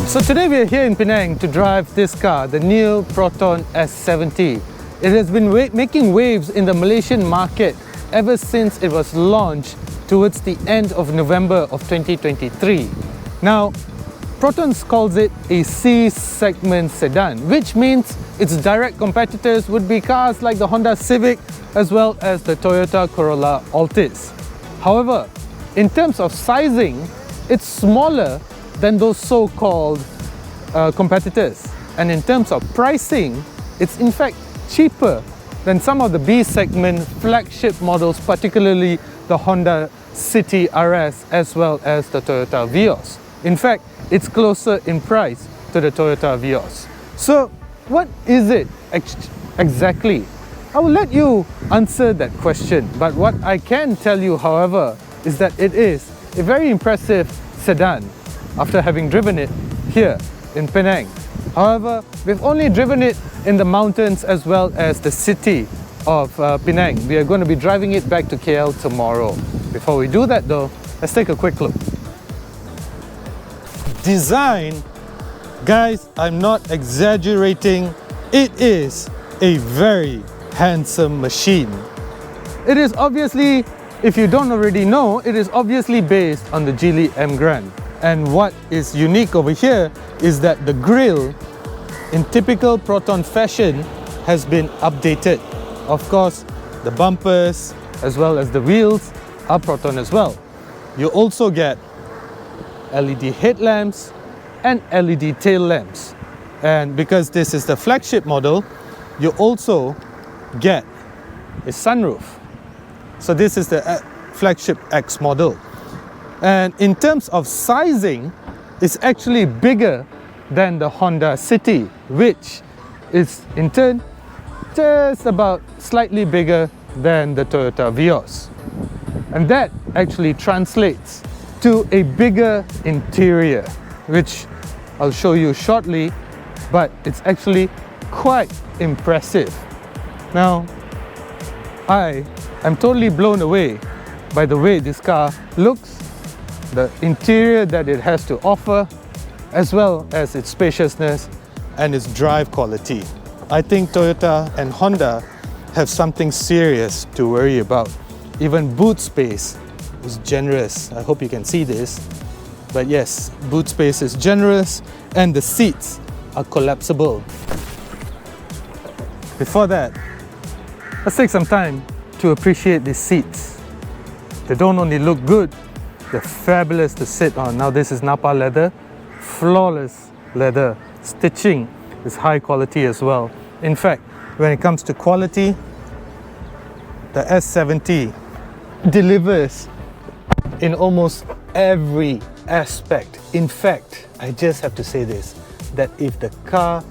So today we are here in Penang to drive this car, the new Proton S70. It has been making waves in the Malaysian market ever since it was launched towards the end of November of 2023. Now, Proton calls it a C-segment sedan, which means its direct competitors would be cars like the Honda Civic as well as the Toyota Corolla Altis. However, in terms of sizing, it's smaller than those so-called competitors. And in terms of pricing, it's in fact cheaper than some of the B-segment flagship models, particularly the Honda City RS as well as the Toyota Vios. In fact, it's closer in price to the Toyota Vios. So, what is it exactly? I will let you answer that question, but what I can tell you, however, is that it is a very impressive sedan after having driven it here in Penang. However, we've only driven it in the mountains as well as the city of Penang. We are going to be driving it back to KL tomorrow. Before we do that though, let's take a quick look. Design, guys, I'm not exaggerating, it is a very handsome machine. It is obviously, if you don't already know, it is obviously based on the Geely M Grand. And what is unique over here is that the grille, in typical Proton fashion, has been updated. Of course, the bumpers as well as the wheels are Proton as well. You also get LED headlamps and LED tail lamps. And because this is the flagship model, you also get a sunroof. So this is the flagship X model. And in terms of sizing, it's actually bigger than the Honda City, which is in turn just about slightly bigger than the Toyota Vios. And that actually translates to a bigger interior, which I'll show you shortly, but it's actually quite impressive. Now, I am totally blown away by the way this car looks, the interior that it has to offer, as well as its spaciousness and its drive quality. I think Toyota and Honda have something serious to worry about. Even boot space is generous. I hope you can see this. But yes, boot space is generous and the seats are collapsible. Before that, let's take some time to appreciate these seats. They don't only look good, they're fabulous to sit on. Now this is Napa leather, flawless leather. Stitching is high quality as well. In fact, when it comes to quality, the S70 delivers in almost every aspect. In fact, I just have to say this, that if the car,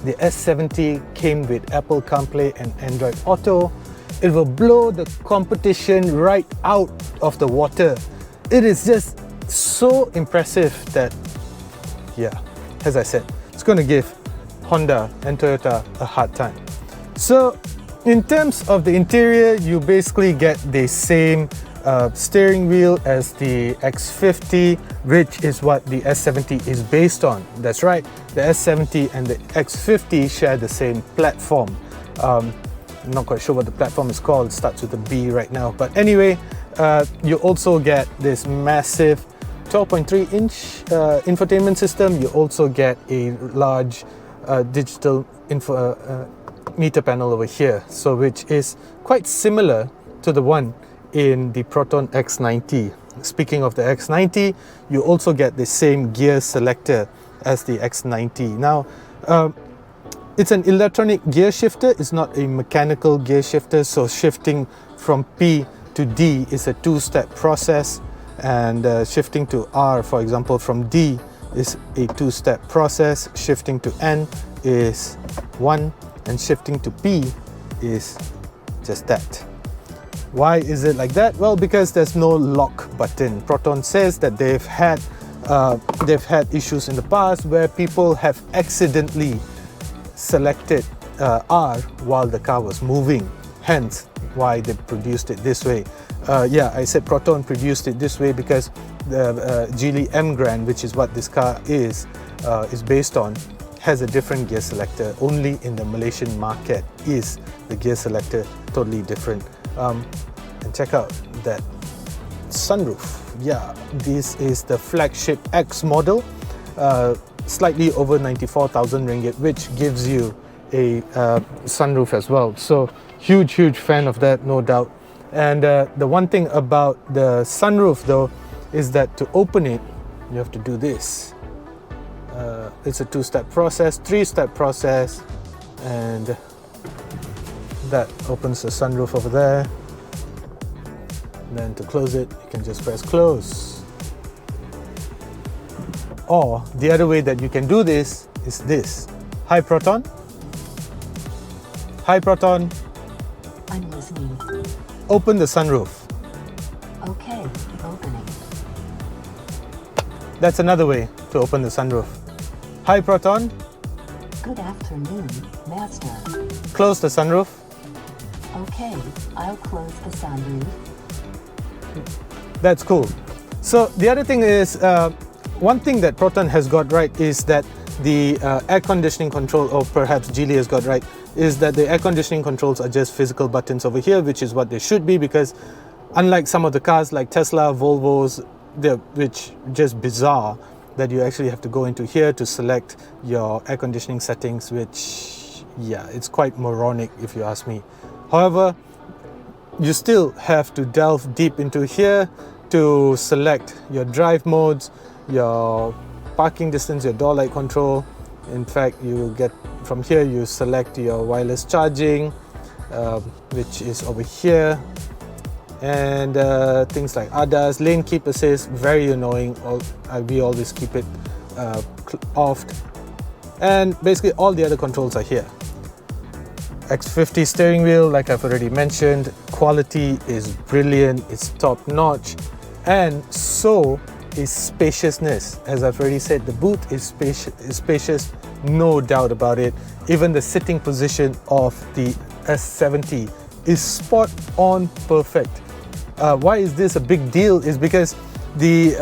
the S70 came with Apple CarPlay and Android Auto, it will blow the competition right out of the water. It is just so impressive that, yeah, as I said, it's going to give Honda and Toyota a hard time. So, in terms of the interior, you basically get the same steering wheel as the X50, which is what the S70 is based on. That's right, the S70 and the X50 share the same platform. I'm not quite sure what the platform is called, it starts with a B right now. But anyway, you also get this massive 12.3-inch infotainment system. You also get a large digital meter panel over here, so which is quite similar to the one in the Proton X90. Speaking of the X90, you also get the same gear selector as the X90. Now, it's an electronic gear shifter, it's not a mechanical gear shifter, so shifting from P to D is a two-step process, and shifting to R, for example, from D is a two-step process, shifting to N is one, and shifting to P is just that. Why is it like that? Well, because there's no lock button. Proton says that they've had issues in the past where people have accidentally selected R while the car was moving, hence why they produced it this way. Yeah, I said Proton produced it this way because the Geely M Grand, which is what this car is based on, has a different gear selector. Only in the Malaysian market is the gear selector totally different. And check out that sunroof. Yeah, this is the flagship X model, slightly over 94,000 ringgit, which gives you a sunroof as well. So huge fan of that, no doubt. And the one thing about the sunroof though is that to open it, you have to do this. It's a 2-step process, 3-step process, and that opens the sunroof over there. And then to close it, you can just press close. Or the other way that you can do this is this. Hi Proton. Hi Proton. I'm listening. Open the sunroof. Okay, opening. That's another way to open the sunroof. Hi Proton. Good afternoon, Master. Close the sunroof. Okay, I'll close the sunroof. That's cool. So the other thing is, one thing that Proton has got right is that the air conditioning control, or perhaps Geely has got right, is that the air conditioning controls are just physical buttons over here, which is what they should be, because unlike some of the cars like Tesla, Volvos, which just bizarre that you actually have to go into here to select your air conditioning settings, which, yeah, it's quite moronic if you ask me. However, you still have to delve deep into here to select your drive modes, your parking distance, your door light control. In fact, you get from here, you select your wireless charging, which is over here, and things like ADAS, lane keep assist, very annoying. We always keep it off, and basically all the other controls are here. X50 steering wheel, like I've already mentioned, quality is brilliant, it's top notch, and so is spaciousness. As I've already said, the boot is spacious, no doubt about it. Even the sitting position of the S70 is spot on perfect. Why is this a big deal? Is because the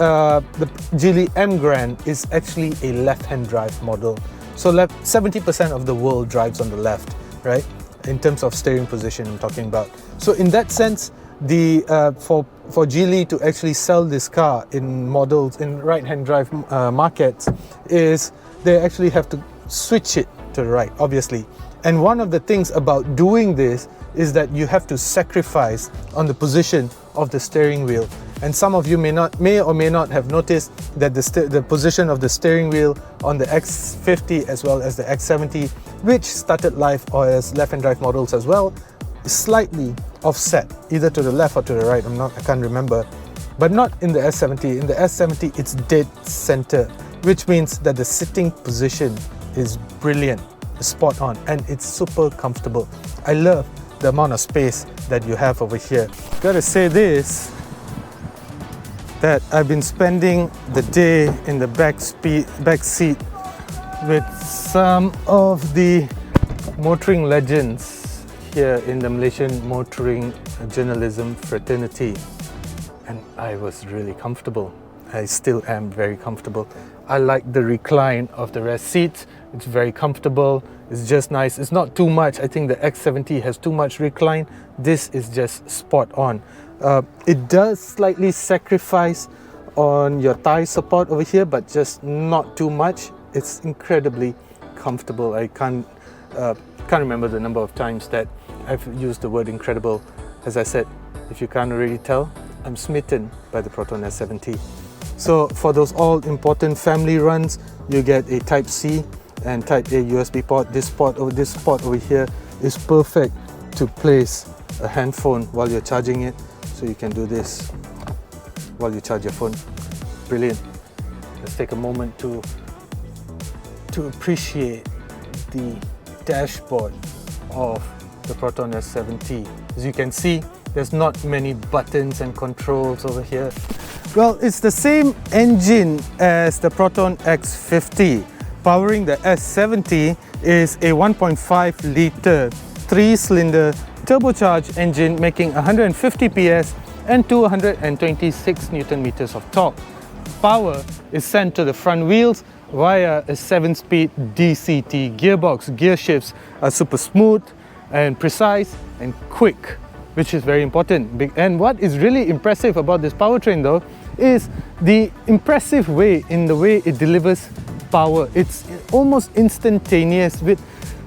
Geely M Grand is actually a left-hand drive model. So 70% of the world drives on the left, right? In terms of steering position, I'm talking about. So in that sense, for Geely to actually sell this car in models in right-hand drive markets, is they actually have to switch it to the right, obviously. And one of the things about doing this is that you have to sacrifice on the position of the steering wheel. And some of you may or may not have noticed that the position of the steering wheel on the X50 as well as the X70, which started life or as left-hand drive models as well, is slightly offset, either to the left or to the right. I can't remember, but not in the S70. In the S70, it's dead center, which means that the sitting position is brilliant, spot on, and it's super comfortable. I love the amount of space that you have over here. Gotta say this, that I've been spending the day in the back seat with some of the motoring legends here in the Malaysian motoring journalism fraternity, and I was really comfortable. I still am very comfortable. I like the recline of the rear seat. It's very comfortable. It's just nice. It's not too much. I think the X70 has too much recline. This is just spot on. It does slightly sacrifice on your thigh support over here, but just not too much. It's incredibly comfortable. I can't remember the number of times that I've used the word incredible. As I said, if you can't already tell, I'm smitten by the Proton S70. So for those all important family runs, you get a Type C and Type A USB port. This spot over here is perfect to place a handphone while you're charging it. So you can do this while you charge your phone. Brilliant. Let's take a moment to appreciate the dashboard of the Proton S70. As you can see, there's not many buttons and controls over here. Well, it's the same engine as the Proton X50. Powering the S70 is a 1.5 litre 3-cylinder turbocharged engine making 150 PS and 226 Newton meters of torque. Power is sent to the front wheels via a 7-speed DCT gearbox. Gear shifts are super smooth and precise and quick, which is very important. And what is really impressive about this powertrain though is the impressive way in the way it delivers power. It's almost instantaneous with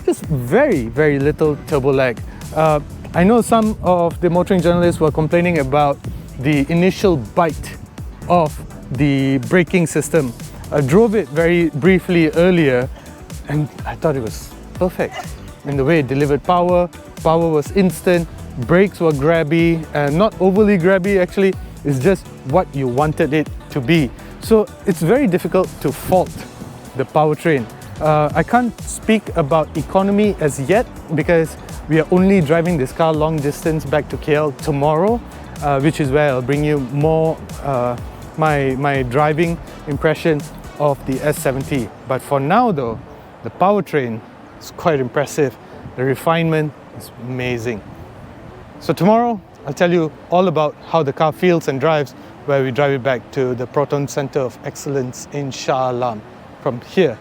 just very little turbo lag. I know some of the motoring journalists were complaining about the initial bite of the braking system. I drove it very briefly earlier and I thought it was perfect in the way it delivered power. Power was instant, brakes were grabby, not overly grabby actually, it's just what you wanted it to be. So it's very difficult to fault the powertrain. I can't speak about economy as yet because we are only driving this car long distance back to KL tomorrow, which is where I'll bring you more my driving impression of the S70. But for now though, the powertrain is quite impressive. The refinement is amazing. So tomorrow I'll tell you all about how the car feels and drives where we drive it back to the Proton Center of Excellence in Shah Alam. From here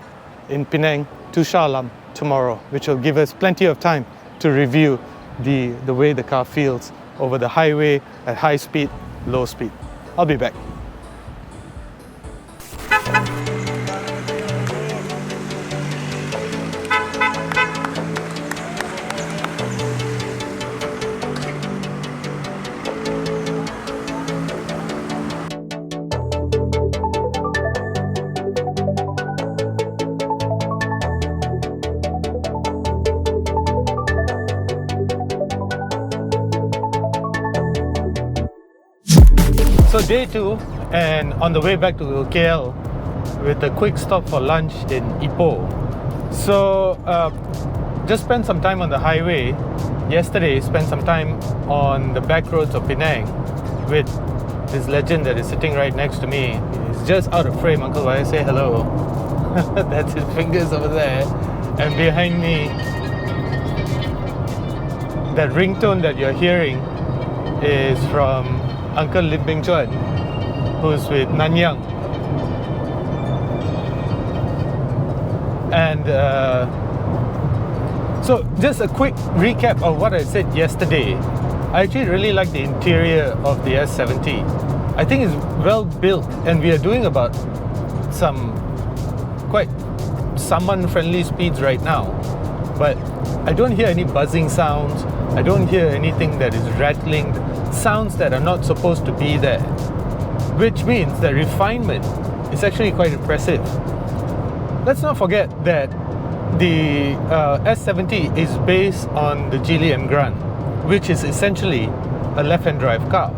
in Penang to Shah Alam tomorrow, which will give us plenty of time to review the way the car feels over the highway at high speed, low speed. I'll be back. So day 2, and on the way back to KL with a quick stop for lunch in Ipoh. So just spent some time on the highway. Yesterday spent some time on the back roads of Penang with this legend that is sitting right next to me. He's just out of frame. Uncle Wai, say hello. That's his fingers over there. And behind me, that ringtone that you're hearing is from Uncle Lim Beng Chuan, who's with Nanyang. And so just a quick recap of what I said yesterday. I actually really like the interior of the S70. I think it's well built, and we are doing about some quite Saman-friendly speeds right now. But I don't hear any buzzing sounds. I don't hear anything that is rattling, sounds that are not supposed to be there, which means the refinement is actually quite impressive. Let's not forget that the S70 is based on the Geely Emgrand, which is essentially a left-hand drive car.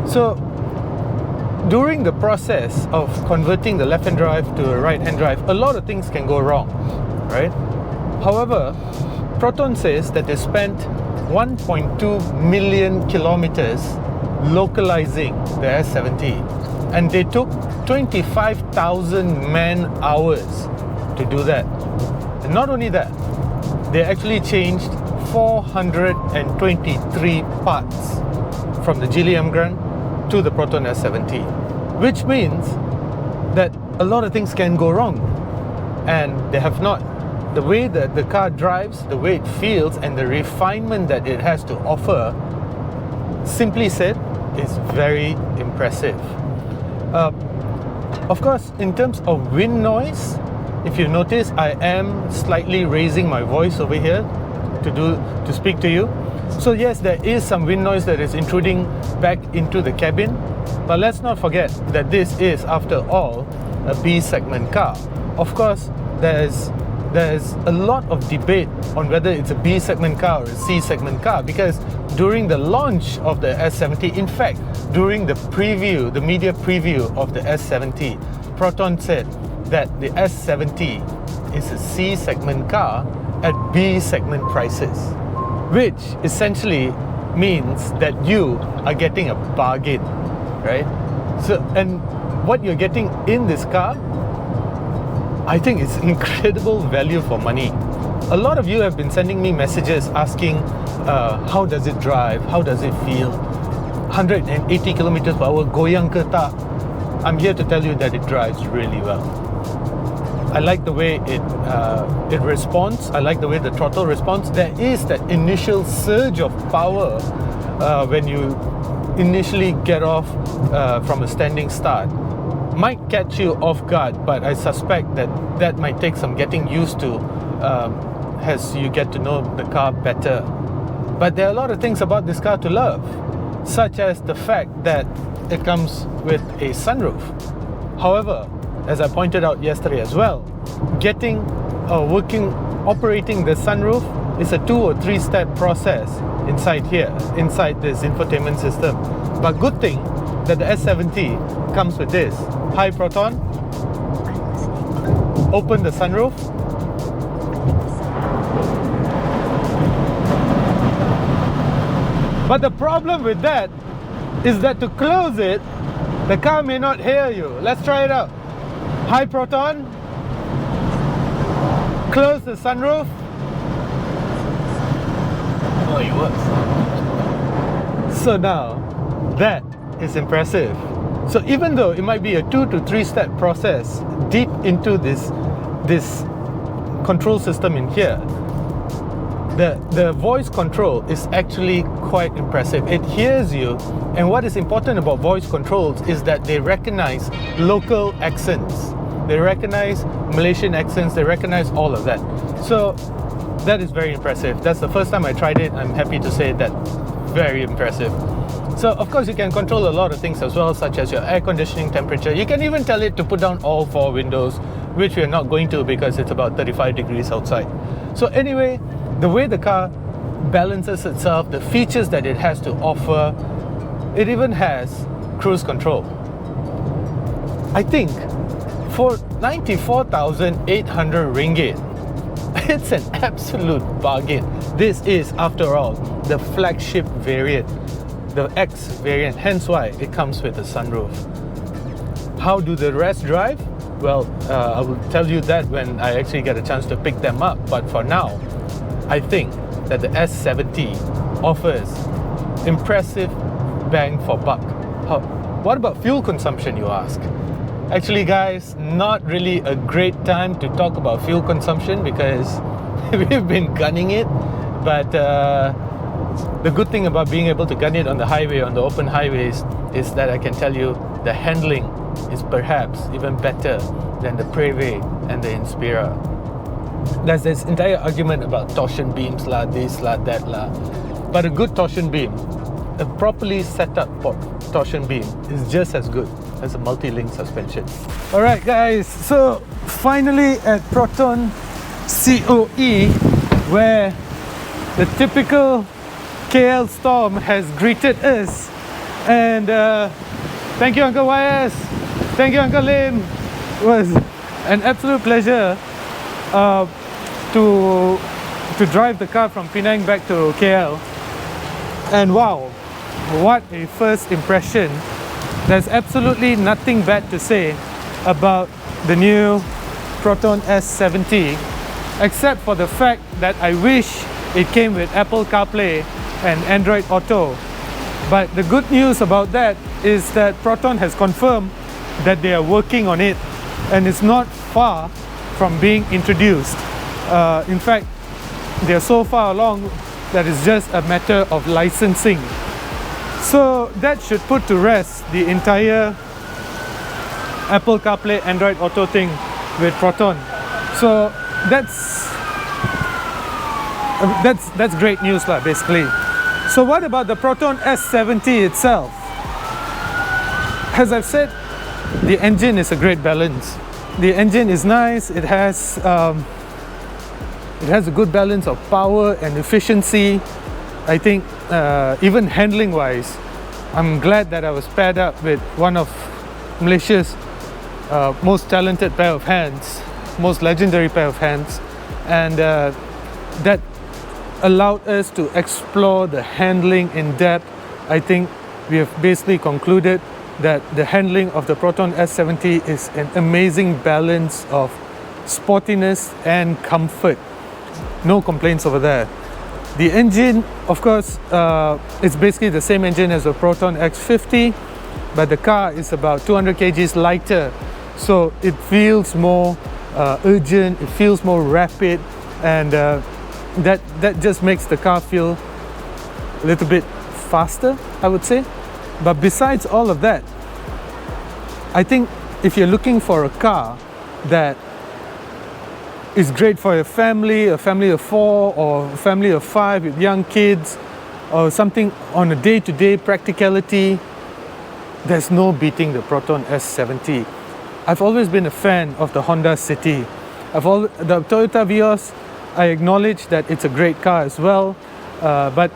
So during the process of converting the left-hand drive to a right-hand drive, a lot of things can go wrong, right? However, Proton says that they spent 1.2 million kilometers localizing the S70, and they took 25,000 man hours to do that. And not only that, they actually changed 423 parts from the Geely Emgrand to the Proton S70, which means that a lot of things can go wrong, and they have not. The way that the car drives, the way it feels, and the refinement that it has to offer, simply said, is very impressive. Of course, in terms of wind noise, if you notice, I am slightly raising my voice over here to speak to you. So yes, there is some wind noise that is intruding back into the cabin, but let's not forget that this is, after all, a B segment car. Of course, there's a lot of debate on whether it's a B segment car or a C segment car, because during the launch of the S70, in fact, during the media preview of the S70, Proton said that the S70 is a C segment car at B segment prices, which essentially means that you are getting a bargain, right? So, and what you're getting in this car, I think it's incredible value for money. A lot of you have been sending me messages asking how does it drive, how does it feel. 180 kilometers per hour, goyang ke tak, I'm here to tell you that it drives really well. I like the way it responds. I like the way the throttle responds. There is that initial surge of power when you initially get off from a standing start. Might catch you off guard, but I suspect that might take some getting used to as you get to know the car better. But there are a lot of things about this car to love, such as the fact that it comes with a sunroof. However, as I pointed out yesterday as well, getting operating the sunroof is a 2 or 3 step process inside here, inside this infotainment system. But good thing that the S70 comes with this. Hi Proton, open the sunroof. But the problem with that is that to close it, the car may not hear you. Let's try it out. Hi Proton, close the sunroof. Oh, it works. So now, that is impressive. So even though it might be a 2 to 3 step process deep into this control system in here, the voice control is actually quite impressive. It hears you, and what is important about voice controls is that they recognize local accents. They recognize Malaysian accents, they recognize all of that. So that is very impressive. That's the first time I tried it. I'm happy to say that very impressive. So of course you can control a lot of things as well, such as your air conditioning temperature. You can even tell it to put down all 4 windows, which we're not going to because it's about 35 degrees outside. So anyway, the way the car balances itself, the features that it has to offer, it even has cruise control. I think for 94,800 ringgit, it's an absolute bargain. This is, after all, the flagship variant, the X variant, hence why it comes with a sunroof. How do the rest drive? Well, I will tell you that when I actually get a chance to pick them up. But for now, I think that the S70 offers impressive bang for buck. What about fuel consumption, you ask? Actually guys, not really a great time to talk about fuel consumption because we've been gunning it. But the good thing about being able to gun it on the highway, on the open highways, is that I can tell you the handling is perhaps even better than the Preve and the Inspira. There's this entire argument about torsion beams lah, this lah, that lah. But a good torsion beam, a properly set up torsion beam, is just as good as a multi-link suspension. Alright guys, so finally at Proton COE, where the typical KL storm has greeted us. And thank you Uncle YS, thank you Uncle Lim. It was an absolute pleasure to drive the car from Penang back to KL. And wow, what a first impression. There's absolutely nothing bad to say about the new Proton S70, except for the fact that I wish it came with Apple CarPlay and Android Auto. But the good news about that is that Proton has confirmed that they are working on it, and it's not far from being introduced. In fact, they are so far along that it's just a matter of licensing. So that should put to rest the entire Apple CarPlay, Android Auto thing with Proton. So that's great news lah, basically. So what about the Proton S70 itself? As I've said, the engine is a great balance. The engine is nice. It has a good balance of power and efficiency. I think even handling wise, I'm glad that I was paired up with one of Malaysia's most talented pair of hands, most legendary pair of hands, and that allowed us to explore the handling in depth. I think we have basically concluded that the handling of the Proton S70 is an amazing balance of sportiness and comfort. No complaints over there. The engine, of course, it's basically the same engine as the Proton X50, but the car is about 200 kgs lighter, so it feels more urgent, it feels more rapid, and that just makes the car feel a little bit faster, I would say. But besides all of that, I think if you're looking for a car that is great for a family of 4 or a family of 5 with young kids, or something on a day-to-day practicality, there's no beating the Proton S70. I've always been a fan of the Honda City. The Toyota Vios, I acknowledge that it's a great car as well, but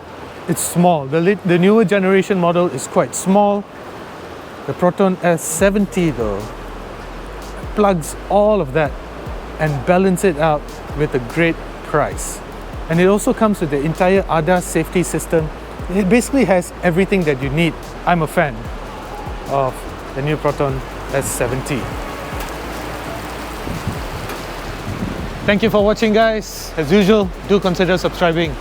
it's small. The newer generation model is quite small. The Proton S70 though plugs all of that and balance it out with a great price. And it also comes with the entire ADAS safety system. It basically has everything that you need. I'm a fan of the new Proton S70. Thank you for watching, guys. As usual, do consider subscribing.